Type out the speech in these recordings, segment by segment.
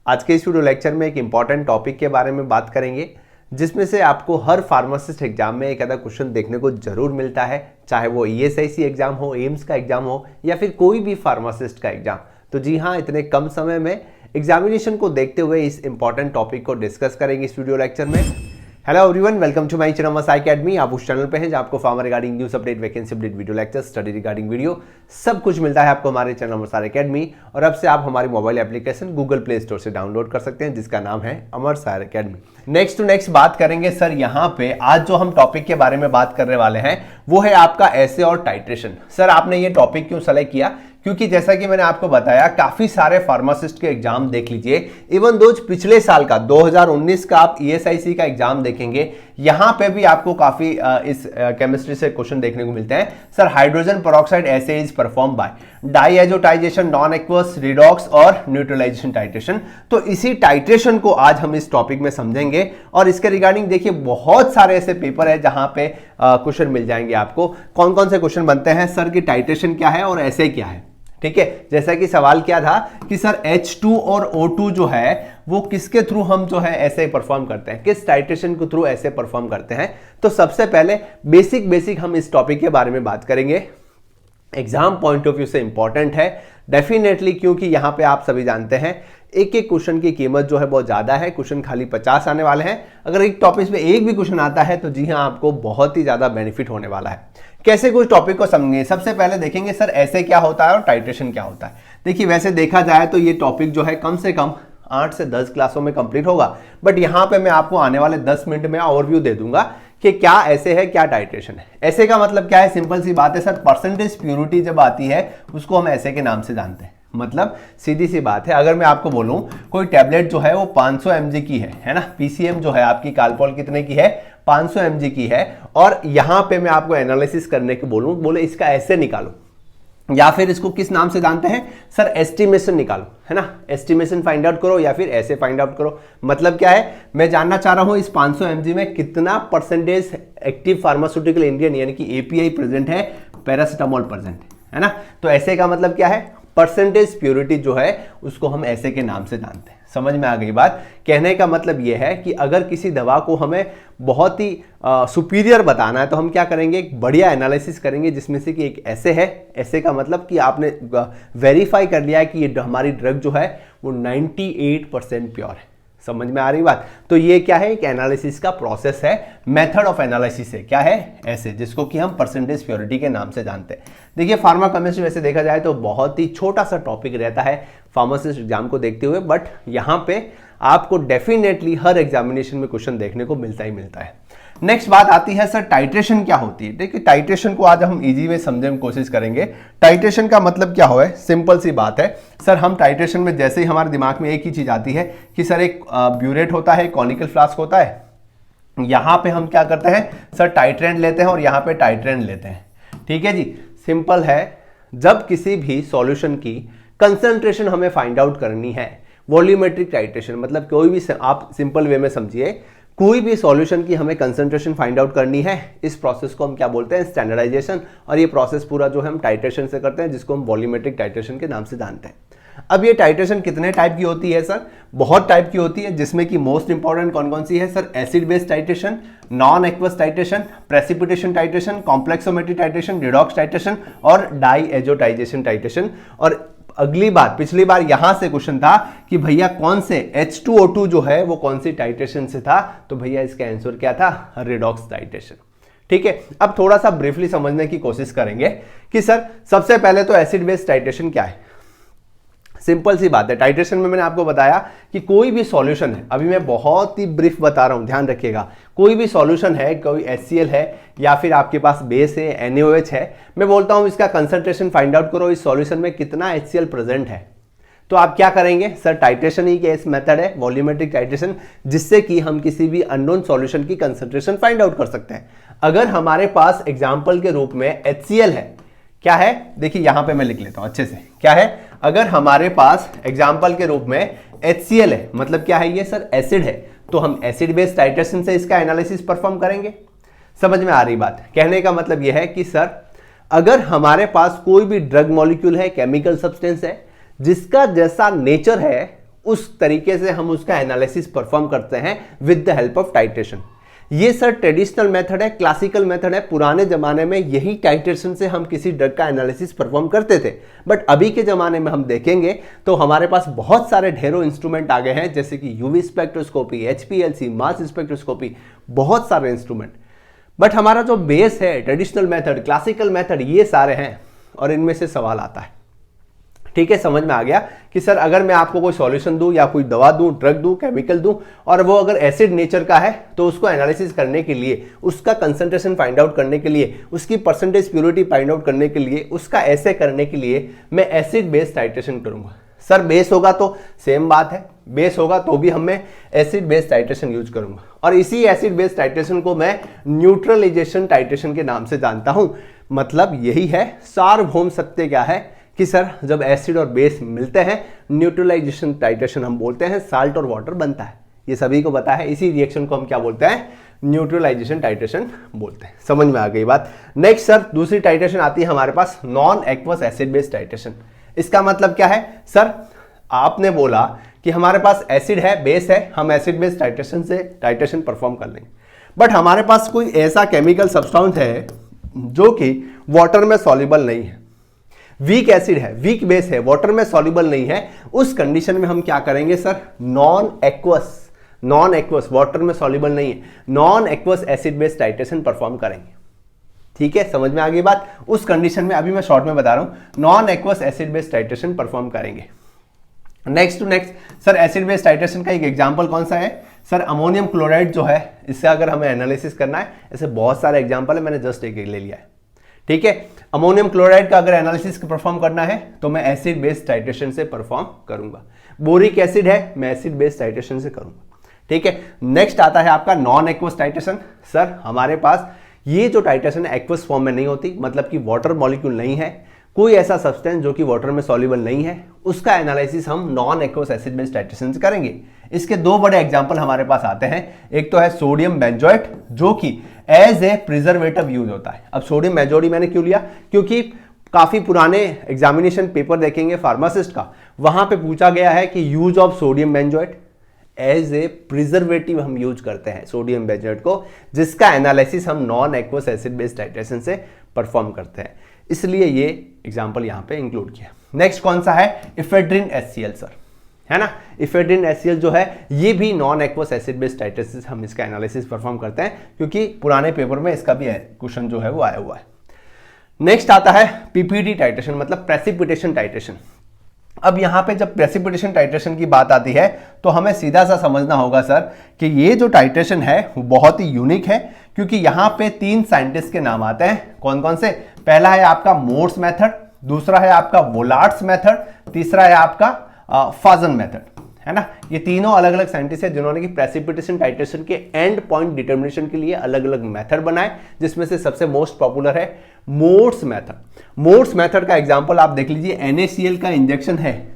आज के इस वीडियो लेक्चर में एक इंपॉर्टेंट टॉपिक के बारे में बात करेंगे जिसमें से आपको हर फार्मासिस्ट एग्जाम में एक आधा क्वेश्चन देखने को जरूर मिलता है, चाहे वो ईएसआईसी एग्जाम हो, एम्स का एग्जाम हो या फिर कोई भी फार्मासिस्ट का एग्जाम। तो जी हाँ, इतने कम समय में एग्जामिनेशन को देखते हुए इस इंपॉर्टेंट टॉपिक को डिस्कस करेंगे इस वीडियो लेक्चर में। Hello everyone, welcome to my channel Masai Academy. आप उस चैनल पे हैं जहां आपको pharma regarding news update, vacancy update, video lecture, study regarding video सब कुछ मिलता है आपको हमारे चैनल मसाई अकेडमी। और अब से आप हमारी mobile application Google play store से डाउनलोड कर सकते हैं जिसका नाम है अमर सायर अकेडमी। नेक्स्ट बात करेंगे सर, यहाँ पे आज जो हम टॉपिक के बारे में बात करने वाले हैं वो है आपका एसे और टाइट्रेशन। सर आपने ये टॉपिक क्यों सेलेक्ट किया? क्योंकि जैसा कि मैंने आपको बताया, काफी सारे फार्मासिस्ट के एग्जाम देख लीजिए, इवन दो पिछले साल का 2019 का आप ईएसआईसी का एग्जाम देखेंगे, यहां पे भी आपको काफी इस केमिस्ट्री से क्वेश्चन देखने को मिलते हैं। Sir hydrogen peroxide assay is perform by diazotisation, non aqueous, redox और न्यूट्रलाइजेशन टाइट्रेशन। तो इसी टाइट्रेशन को आज हम इस टॉपिक में समझेंगे और इसके रिगार्डिंग देखिए बहुत सारे ऐसे पेपर है जहां पे क्वेश्चन मिल जाएंगे आपको। कौन कौन से क्वेश्चन बनते हैं सर कि टाइट्रेशन क्या है और एसे क्या है। ठीक है, जैसा कि सवाल क्या था कि सर H2 और O2 जो है वो किसके थ्रू हम जो है ऐसे परफॉर्म करते हैं, किस टाइट्रेशन के थ्रू ऐसे परफॉर्म करते हैं। तो सबसे पहले बेसिक हम इस टॉपिक के बारे में बात करेंगे। एग्जाम पॉइंट ऑफ व्यू से इंपॉर्टेंट है डेफिनेटली, क्योंकि यहां पे आप सभी जानते हैं एक एक क्वेश्चन की कीमत जो है बहुत ज्यादा है। क्वेश्चन खाली 50 आने वाले हैं। अगर एक टॉपिक में एक भी क्वेश्चन आता है तो जी हाँ, आपको बहुत ही ज्यादा बेनिफिट होने वाला है। कैसे कुछ टॉपिक को समझेंगे, सबसे पहले देखेंगे सर ऐसे क्या होता है और टाइट्रेशन क्या होता है। देखिए वैसे देखा जाए तो ये टॉपिक जो है कम से कम 8 से 10 क्लासों में कंप्लीट होगा, बट यहाँ पे मैं आपको आने वाले 10 मिनट में ओवरव्यू दे दूंगा कि क्या ऐसे है, क्या टाइट्रेशन है। ऐसे का मतलब क्या है, सिंपल सी बात है सर, परसेंटेज प्योरिटी जब आती है उसको हम ऐसे के नाम से जानते हैं। मतलब सीधी सी बात है, अगर मैं आपको बोलूं कोई टैबलेट जो है वो 500 mg की है ना, पीसीएम जो है आपकी कालपॉल कितने की है, 500 mg की है, और यहां पे मैं आपको एनालिसिस करने के बोले इसका ऐसे निकालो, या फिर इसको किस नाम से जानते हैं सर, एस्टिमेशन निकालो, है ना, एस्टिमेशन फाइंड आउट करो या फिर ऐसे फाइंड आउट करो। मतलब क्या है, मैं जानना चाह रहा हूं इस 500 mg में कितना परसेंटेज एक्टिव फार्मास्यूटिकल इंग्रेडिएंट यानी कि एपीआई प्रेजेंट है, पैरासिटामोल प्रेजेंट है ना। तो ऐसे का मतलब क्या है, परसेंटेज प्योरिटी जो है उसको हम ऐसे के नाम से जानते हैं। समझ में आ गई बात? कहने का मतलब यह है कि अगर किसी दवा को हमें बहुत ही सुपीरियर बताना है तो हम क्या करेंगे, एक बढ़िया एनालिसिस करेंगे जिसमें से कि एक ऐसे है। ऐसे का मतलब कि आपने वेरीफाई कर लिया है कि ये हमारी ड्रग जो है वो 98% प्योर है। समझ में आ रही बात? तो ये क्या है, एक एनालिसिस का प्रोसेस है, मेथड ऑफ एनालिसिस है। क्या है? ऐसे, जिसको कि हम परसेंटेज प्योरिटी के नाम से जानते हैं। देखिए फार्मा केमिस्ट्री वैसे देखा जाए तो बहुत ही छोटा सा टॉपिक रहता है फार्मासिस्ट एग्जाम को देखते हुए, बट यहाँ पे आपको डेफिनेटली हर एग्जामिनेशन में क्वेश्चन देखने को मिलता ही मिलता है। नेक्स्ट बात आती है सर टाइट्रेशन क्या होती है। देखिए टाइट्रेशन को आज हम इजी में समझने की कोशिश करेंगे। टाइट्रेशन का मतलब क्या हो है, सिंपल सी बात है सर, हम टाइट्रेशन में जैसे ही हमारे दिमाग में एक ही चीज आती है कि सर एक ब्यूरेट होता है, कॉनिकल फ्लास्क होता है, यहां पे हम क्या करते हैं सर, टाइट्रेंट लेते हैं और यहां पे टाइट्रेंट लेते हैं। ठीक है जी, सिंपल है। जब किसी भी सॉल्यूशन की कंसंट्रेशन हमें फाइंड आउट करनी है, वॉल्यूमेट्रिक टाइट्रेशन, मतलब कोई भी आप सिंपल वे में समझिए, कोई भी सॉल्यूशन की हमें कंसंट्रेशन फाइंड आउट करनी है, इस प्रोसेस को हम क्या बोलते हैं, स्टैंडर्डाइजेशन। और ये प्रोसेस पूरा जो है हम टाइट्रेशन से करते हैं, जिसको हम वॉल्यूमेट्रिक टाइट्रेशन के नाम से जानते हैं। अब ये टाइट्रेशन कितने टाइप की होती है सर? बहुत टाइप की होती है, जिसमें कि मोस्ट इंपॉर्टेंट कौन कौन सी है sir, acid based titration, non aqueous titration, precipitation titration, कॉम्प्लेक्सोमेट्री titration, redox titration और डाईएजोटाइजेशन टाइट्रेशन। और अगली बार, पिछली बार यहां से क्वेश्चन था कि भैया कौन से H2O2 जो है वो कौन सी टाइट्रेशन से था, तो भैया इसका आंसर क्या था, रिडॉक्स टाइट्रेशन। ठीक है, अब थोड़ा सा ब्रीफली समझने की कोशिश करेंगे कि सर सबसे पहले तो एसिड बेस्ड टाइट्रेशन क्या है। सिंपल सी बात है, टाइट्रेशन में मैंने आपको बताया कि कोई भी सॉल्यूशन है, अभी मैं बहुत ही ब्रीफ बता रहा हूं, ध्यान रखिएगा, कोई भी सॉल्यूशन है, कोई HCl है या फिर आपके पास बेस है, NaOH है, मैं बोलता हूं इसका कंसंट्रेशन फाइंड आउट करो, इस सॉल्यूशन में कितना HCl प्रेजेंट है। तो आप क्या करेंगे सर, टाइट्रेशन ही केस मेथड है, वॉल्यूमेट्रिक टाइट्रेशन, जिससे कि हम किसी भी अननोन सॉल्यूशन की कंसंट्रेशन फाइंड आउट कर सकते हैं। अगर हमारे पास एग्जाम्पल के रूप में HCl है, क्या है, देखिए यहां पे मैं लिख लेता हूं अच्छे से, क्या है, अगर हमारे पास एग्जाम्पल के रूप में HCl है, मतलब क्या है ये सर, एसिड है, तो हम एसिड बेस्ड टाइट्रेशन से इसका एनालिसिस परफॉर्म करेंगे। समझ में आ रही बात? कहने का मतलब यह है कि सर अगर हमारे पास कोई भी ड्रग मॉलिक्यूल है, केमिकल सब्सटेंस है, जिसका जैसा नेचर है उस तरीके से हम उसका एनालिसिस परफॉर्म करते हैं with the help of titration. ये सर ट्रेडिशनल मेथड है, क्लासिकल मेथड है। पुराने जमाने में यही टाइट्रेशन से हम किसी ड्रग का एनालिसिस परफॉर्म करते थे, बट अभी के जमाने में हम देखेंगे तो हमारे पास बहुत सारे ढेरों इंस्ट्रूमेंट आ गए हैं, जैसे कि UV spectroscopy, HPLC, mass spectroscopy, बहुत सारे इंस्ट्रूमेंट। बट हमारा जो बेस है ट्रेडिशनल मेथड, क्लासिकल मेथड, ये सारे हैं और इनमें से सवाल आता है। ठीक है, समझ में आ गया कि सर अगर मैं आपको कोई सॉल्यूशन दूं या कोई दवा दूं, ड्रग दूं, केमिकल दूं, और वो अगर एसिड नेचर का है तो उसको एनालिसिस करने के लिए, उसका कंसंट्रेशन फाइंड आउट करने के लिए, उसकी परसेंटेज प्योरिटी फाइंड आउट करने के लिए, उसका ऐसे करने के लिए मैं एसिड बेस टाइट्रेशन करूंगा। सर बेस होगा तो सेम बात है, बेस होगा तो भी हमें एसिड बेस टाइट्रेशन यूज करूंगा, और इसी एसिड बेस टाइट्रेशन को मैं न्यूट्रलाइजेशन टाइट्रेशन के नाम से जानता हूं। मतलब यही है, सार्वभौम सत्य क्या है कि सर जब एसिड और बेस मिलते हैं, न्यूट्रलाइजेशन टाइट्रेशन हम बोलते हैं, साल्ट और वाटर बनता है, ये सभी को पता है। इसी रिएक्शन को हम क्या बोलते हैं, न्यूट्रलाइजेशन टाइट्रेशन बोलते हैं। समझ में आ गई बात। नेक्स्ट सर दूसरी टाइट्रेशन आती है हमारे पास, non aqueous acid base titration. इसका मतलब क्या है सर, आपने बोला कि हमारे पास एसिड है, बेस है, हम एसिड बेस टाइट्रेशन से टाइट्रेशन परफॉर्म कर लेंगे, बट हमारे पास कोई ऐसा केमिकल सब्सटेंस है जो कि वाटर में सॉल्युबल नहीं है, वीक एसिड है, वीक बेस है, वाटर में सॉल्युबल नहीं है। उस कंडीशन में हम क्या करेंगे सर, नॉन एक्वस वाटर में सॉल्युबल नहीं है, non aqueous acid base titration perform करेंगे। ठीक है, समझ में आ गई बात। उस कंडीशन में अभी मैं शॉर्ट में बता रहा हूं, non aqueous acid base titration perform करेंगे। Next to next sir, acid base titration का एक एग्जांपल कौन सा है सर, अमोनियम क्लोराइड जो है, इससे अगर हमें एनालिसिस करना है, ऐसे बहुत सारे एग्जांपल है, मैंने जस्ट एक ले लिया है। ठीक है, अमोनियम क्लोराइड का अगर एनालिसिस परफॉर्म करना है तो मैं एसिड बेस टाइट्रेशन से परफॉर्म करूंगा। बोरिक एसिड है, मैं एसिड बेस टाइट्रेशन से करूंगा। ठीक है, नेक्स्ट आता है आपका नॉन एक्वस टाइट्रेशन। सर हमारे पास ये जो टाइट्रेशन है एक्वस फॉर्म में नहीं होती, मतलब कि वाटर मॉलिक्यूल नहीं है, कोई ऐसा सब्सटेंस जो कि वाटर में सॉल्युबल नहीं है, उसका एनालिसिस हम non aqueous acid base titration से करेंगे। इसके दो बड़े एग्जांपल हमारे पास आते हैं। एक तो है सोडियम बेंजोएट, जो कि एज ए प्रिजर्वेटिव यूज होता है। अब सोडियम बेंजोएट मैंने क्यों लिया, क्योंकि काफी पुराने एग्जामिनेशन पेपर देखेंगे फार्मासिस्ट का, वहां पे पूछा गया है कि use of sodium benzoate as a preservative हम यूज करते हैं सोडियम बेंजोएट को, जिसका एनालिसिस हम non aqueous acid base titration से परफॉर्म करते हैं, इसलिए ये एग्जांपल यहां पे इंक्लूड किया। नेक्स्ट कौन सा है, इफेड्रिन HCl सर, है ना। इफेड्रिन HCl जो है ये भी non aqueous acid base titration हम इसका एनालिसिस परफॉर्म करते हैं, क्योंकि पुराने पेपर में इसका भी क्वेश्चन जो है वो आया हुआ है। नेक्स्ट आता है PPT टाइट्रेशन, मतलब प्रेसिपिटेशन टाइट्रेशन। अब यहां पे जब प्रेसिपिटेशन टाइट्रेशन की बात आती है तो हमें सीधा सा समझना होगा सर कि ये जो टाइट्रेशन है वो बहुत ही यूनिक है, क्योंकि यहां पे 3 साइंटिस्ट के नाम आते हैं। कौन कौन से, पहला है आपका मोर्स मेथड, दूसरा है आपका वोलार्ट्स मेथड, तीसरा है आपका फाजन मेथड, है ना। ये तीनों अलग अलग साइंटिस्ट हैं जिन्होंने कि प्रेसिपिटेशन टाइट्रेशन के एंड पॉइंट डिटर्मिनेशन के लिए अलग अलग मेथड बनाए, जिसमें से सबसे मोस्ट पॉपुलर है मोर्स मेथड। मोर्स मेथड का एग्जांपल आप देख लीजिए, NaCl का इंजेक्शन है,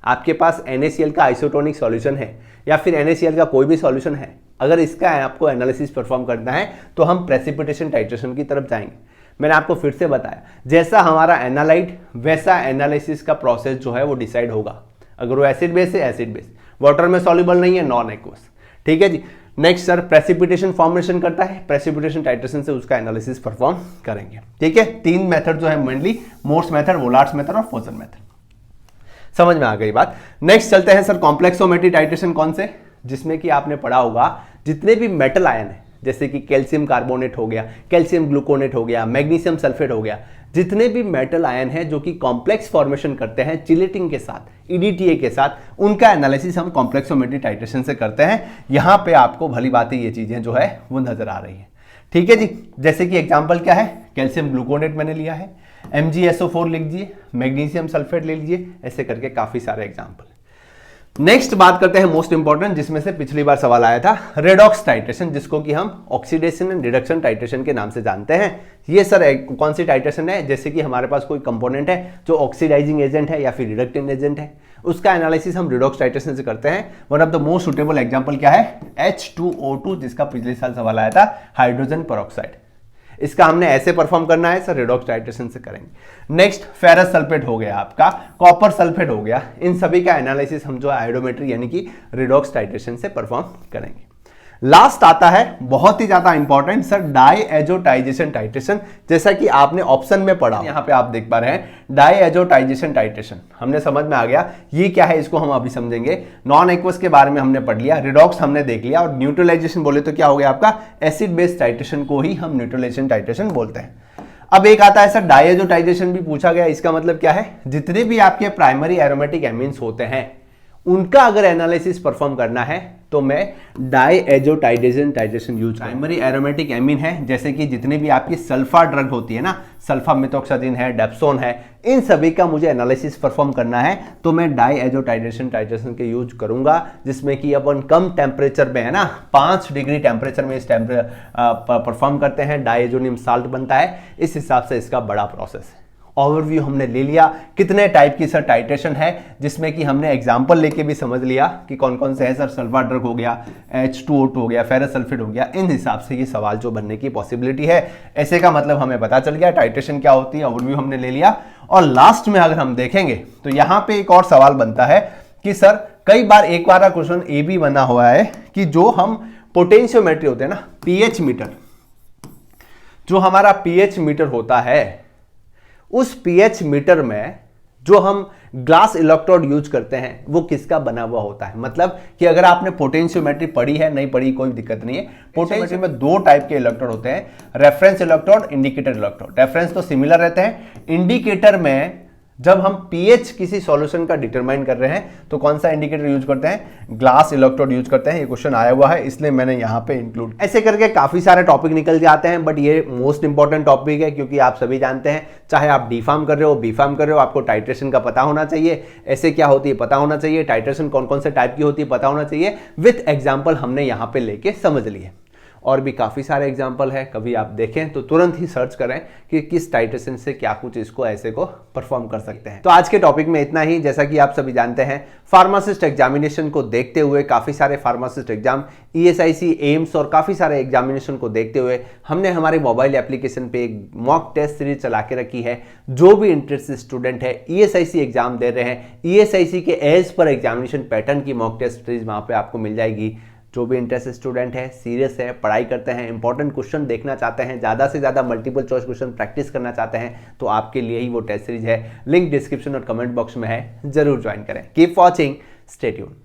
आपके पास NaCl का आइसोटोनिक सॉल्यूशन है या फिर NaCl का कोई भी सॉल्यूशन है, अगर इसका आपको एनालिसिस परफॉर्म करना है तो हम प्रेसिपिटेशन टाइट्रेशन की तरफ जाएंगे। मैंने आपको फिर से बताया, जैसा हमारा एनालाइट वैसा एनालिसिस का प्रोसेस जो है वो डिसाइड होगा। अगर वो एसिड बेस है एसिड बेस, वाटर में सॉल्युबल नहीं है नॉन एक्वस। ठीक है जी। नेक्स्ट सर, प्रेसिपिटेशन फॉर्मेशन करता है, प्रेसिपिटेशन टाइट्रेशन से उसका एनालिसिस परफॉर्म करेंगे। ठीक है, 3 मेथड जो है मेनली, मोर्स मेथड, वोलार्ट्स मेथड और फाजन मेथड। समझ में आ गई बात। नेक्स्ट चलते हैं सर कॉम्प्लेक्सोमेट्री टाइट्रेशन, कौन से, जिसमें कि आपने पढ़ा होगा जितने भी मेटल आयन है, जैसे कि कैल्शियम कार्बोनेट हो गया, कैल्शियम ग्लूकोनेट हो गया, मैग्नीशियम सल्फेट हो गया, जितने भी मेटल आयन हैं जो कि कॉम्प्लेक्स फॉर्मेशन करते हैं चिलेटिंग के साथ, EDTA के साथ, उनका एनालिसिस हम कॉम्प्लेक्सोमेट्री टाइट्रेशन से करते हैं। यहां पे आपको भली बातें ये चीजें जो है वो नजर आ रही है। ठीक है जी। जैसे कि एग्जांपल क्या है, कैल्शियम ग्लूकोनेट मैंने लिया है, MgSO4 लिख दीजिए, मैग्नीशियम सल्फेट ले लीजिए, ऐसे करके काफी सारे एग्जाम्पल। नेक्स्ट बात करते हैं मोस्ट इंपॉर्टेंट, जिसमें से पिछली बार सवाल आया था, रेडॉक्स टाइट्रेशन, जिसको कि हम ऑक्सीडेशन एंड रिडक्शन टाइट्रेशन के नाम से जानते हैं। ये सर कौन सी टाइट्रेशन है, जैसे कि हमारे पास कोई कंपोनेंट है जो ऑक्सीडाइजिंग एजेंट है या फिर रिडक्टिंग एजेंट है, उसका एनालिसिस हम रिडॉक्स टाइट्रेशन से करते हैं। One of the most suitable example क्या है, H2O2, जिसका पिछले साल सवाल आया था, हाइड्रोजन पेरोक्साइड। इसका हमने ऐसे परफॉर्म करना है सर, रिडॉक्स टाइट्रेशन से करेंगे। नेक्स्ट फेरस सल्फेट हो गया आपका, कॉपर सल्फेट हो गया, इन सभी का एनालिसिस हम जो आयोडोमेट्री यानी कि रिडॉक्स टाइट्रेशन से परफॉर्म करेंगे। लास्ट आता है बहुत ही ज्यादा इंपॉर्टेंट सर, डाईएजोटाइजेशन टाइट्रेशन। जैसा कि आपने ऑप्शन में पढ़ा, यहां पे आप देख पा रहे हैं डाईएजोटाइजेशन टाइट्रेशन, हमने समझ में आ गया ये क्या है, इसको हम अभी समझेंगे। नॉन एक्वस के बारे में हमने पढ़ लिया, रिडॉक्स हमने देख लिया, और न्यूट्रलाइजेशन बोले तो क्या हो गया आपका, एसिड बेस्ड टाइट्रेशन को ही हम न्यूट्रलाइजेशन टाइट्रेशन बोलते हैं। अब एक आता है सर डाईएजोटाइजेशन भी पूछा गया, इसका मतलब क्या है, जितने भी आपके प्राइमरी एरोमेटिक एमीन्स होते हैं उनका अगर एनालिसिस परफॉर्म करना है तो मैं diazotisation titration use. Primary aromatic amine है, जैसे कि जितने भी आपकी सल्फा ड्रग होती है ना, सल्फा मिथोक्सादिन है, डेप्सोन है, इन सभी का मुझे एनालिसिस परफॉर्म करना है तो मैं डाईएजोटाइजेशन टाइट्रेशन के यूज करूंगा, जिसमें कि अपन कम टेम्परेचर में है ना, 5 डिग्री टेम्परेचर में इस परफॉर्म करते हैं, डाईएजोनियम साल्ट बनता है, इस हिसाब से इसका बड़ा प्रोसेस है। ओवरव्यू हमने ले लिया, कितने टाइप की सर टाइट्रेशन है, जिसमें कि हमने एग्जांपल लेके भी समझ लिया कि कौन कौन से है सर, सल्फा ड्रग हो गया, H2O2 हो गया, फेरस सल्फेट हो गया, इन हिसाब से ये सवाल जो बनने की पॉसिबिलिटी है। ऐसे का मतलब हमें पता चल गया टाइट्रेशन क्या होती है, ओवरव्यू हमने ले लिया। और लास्ट में अगर हम देखेंगे तो यहाँ पे एक और सवाल बनता है कि सर कई बार एक बार क्वेश्चन ए भी बना हुआ है कि जो हम पोटेंशियोमेट्री होते हैं ना, पीएच मीटर, जो हमारा पीएच मीटर होता है, उस पीएच मीटर में जो हम ग्लास इलेक्ट्रोड यूज करते हैं वो किसका बना हुआ होता है। मतलब कि अगर आपने पोटेंशियोमेट्री पढ़ी है, नहीं पढ़ी कोई दिक्कत नहीं है। पोटेंशियोमेट्री में 2 टाइप के इलेक्ट्रोड होते हैं, reference electrode, indicator electrode. Reference तो सिमिलर रहते हैं, इंडिकेटर में जब हम पीएच किसी सॉल्यूशन का डिटरमाइन कर रहे हैं तो कौन सा इंडिकेटर यूज करते हैं, ग्लास इलेक्ट्रोड यूज करते हैं। ये क्वेश्चन आया हुआ है इसलिए मैंने यहां पे इंक्लूड। ऐसे करके काफी सारे टॉपिक निकल जाते हैं, बट ये मोस्ट इंपॉर्टेंट टॉपिक है क्योंकि आप सभी जानते हैं, चाहे आप डी फार्म कर रहे हो, बी फार्म कर रहे हो, आपको टाइट्रेशन का पता होना चाहिए, ऐसे क्या होती है पता होना चाहिए, टाइट्रेशन कौन कौन से टाइप की होती है पता होना चाहिए। विथ एग्जाम्पल हमने यहाँ पे लेके समझ लिए, और भी काफ़ी सारे एग्जाम्पल है, कभी आप देखें तो तुरंत ही सर्च करें कि किस टाइट्रेशन से क्या कुछ इसको ऐसे को परफॉर्म कर सकते हैं। तो आज के टॉपिक में इतना ही। जैसा कि आप सभी जानते हैं, फार्मासिस्ट एग्जामिनेशन को देखते हुए, काफ़ी सारे फार्मासिस्ट एग्जाम, ईएसआईसी, एम्स और काफ़ी सारे एग्जामिनेशन को देखते हुए हमने हमारे मोबाइल एप्लीकेशन पे एक मॉक टेस्ट सीरीज चला के रखी है। जो भी इंटरेस्टेड स्टूडेंट है, ईएसआईसी एग्जाम दे रहे हैं, ईएसआईसी के एज पर एग्जामिनेशन पैटर्न की मॉक टेस्ट सीरीज वहाँ पे आपको मिल जाएगी। जो भी इंटरेस्टेड स्टूडेंट है, सीरियस है, पढ़ाई करते हैं, इंपॉर्टेंट क्वेश्चन देखना चाहते हैं, ज़्यादा से ज़्यादा मल्टीपल चॉइस क्वेश्चन प्रैक्टिस करना चाहते हैं, तो आपके लिए ही वो टेस्ट सीरीज है। लिंक डिस्क्रिप्शन और कमेंट बॉक्स में है, जरूर ज्वाइन करें। Keep watching, stay tuned.